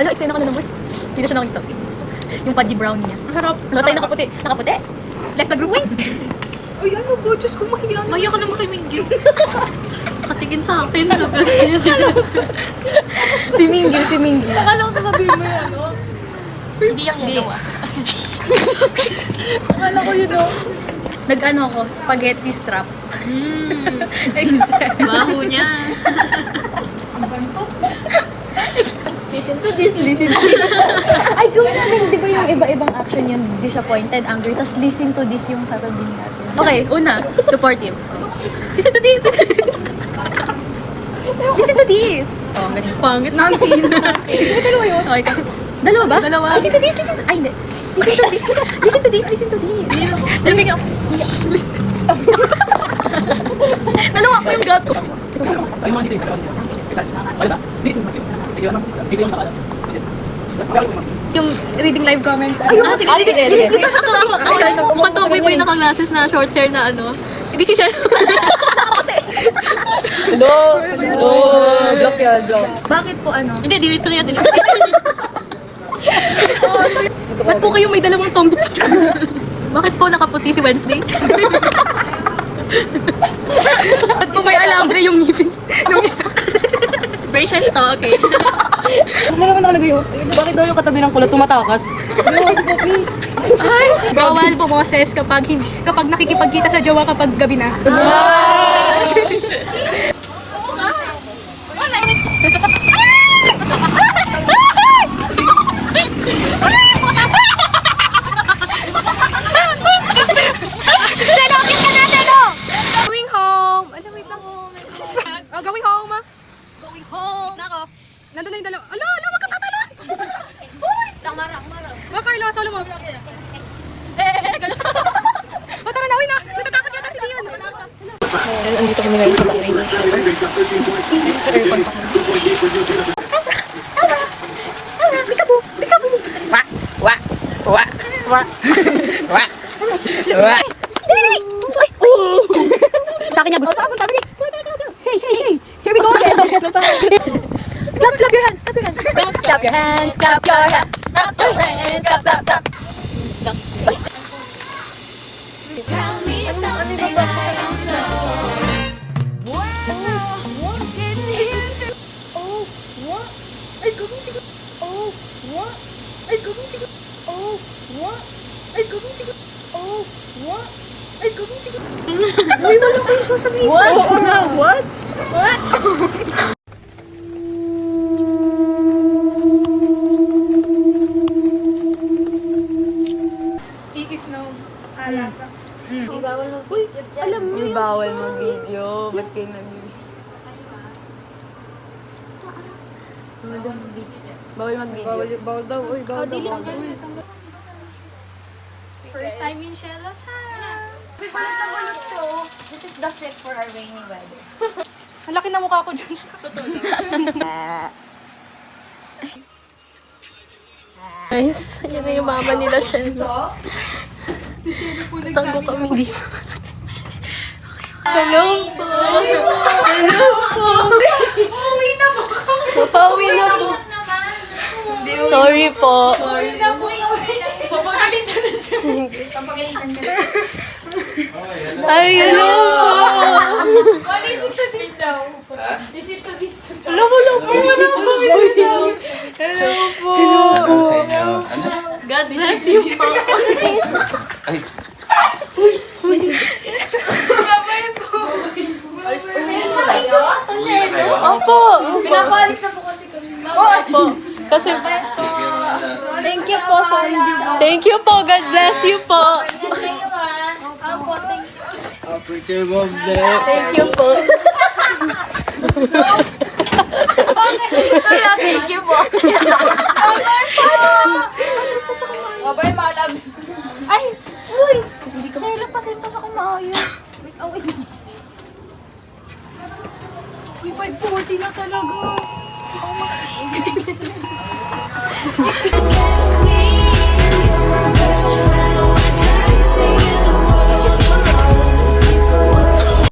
Ala, eksena ka na naman. Hindi na siya nakita. Yung fudgy brownie niya. Ang sarap. Ano tayo nakaputi? Nakaputi? Left the group, wait. Ay, ano ba? Diyos ko, mahiya na. Mahiya ka naman kay Mingyu. Nakatingin sa akin. Si Mingyu. Akala ko sasabihin mo yan, ano? Hindi yung yellow ah. Akala ko yun, no? Nag-ano ako, spaghetti strap. Baho niya. Listen to this. Ay, gawin natin. Di ba yung iba-ibang action yun? Disappointed, angry, tapos listen to this yung sasabihin natin. Okay, una, supportive. Listen to this. Listen to this. Oh, ganun. Pangit. Nancy. Dalawa yun. Okay ka. Dalawa ba? Dalawa. Listen to this. Ay, hindi. Listen to this. Listen to this. Narinig ako. Dalawa ko yung gato. Yung reading live comments. Sige. Ako, mukhang tomboy pa yung naka-glasses na short hair na ano. Hindi siya. Block yun, block. Bakit po ano? Hindi, delete ko na yan. Ba't po kayo may dalawang tombits? Bakit po nakaputi si Wednesday? Ba't po may alambre yung ngipin? Nung isa. Braces to, okay. Ano naman nakalagay yun? Bakit daw yung katabi ng kulot tumatakas? Ay! Bawal bumoses kapag nakikipagkita sa jowa kapag gabi na. Going home! Ano, wait lang. Oh, going home. Going home. Nako. Nandun na yung dalawa. Ala, wag ka tatalon! Mara. Wag Carlo, solo mo. O tara na, uwi na. Natatakot yata si Dion. Andito kami ngayon sa bahay. Sa akin niya gusto. Hey. Here we go again. Clap your hands. Clap your hands. Tell me something I don't know. What didn't hear the Oh, what? Ay, gawin ko. Oh, what? Ay, gawin ko. Oh, what? Ay, gawin ko. Oh, what? Ay, gawin ko. Uy, wala kayo sasabihin. What? What? Iis na. Alaka. Uy, alam niyo yung... Bawal mag-video. Ba't kayo nag-video? Bawal mag-video. Bawal daw. Uy, bawal daw. first time in Shellos, ha? This is the fit for our rainy weather. Ang laki na mukha ko dyan. Guys, yun na yung mama nila Shen. Tanggo kami dito. Hello po. Pauwi na po. Sorry po. Ay, hello po. Listen to this daw. This is to this daw. Hello po. God bless you po. Opo. Pinapalis na po kasi kami. Opo. Kasi Thank you po sa thank you po. God bless you po. Opo, thank you. Thank you po. Thank you po. Mabay, malab. Ay! Uy! Shayla, pasintos ako maayos. Wait. Uy, 540 na talaga. Excuse me.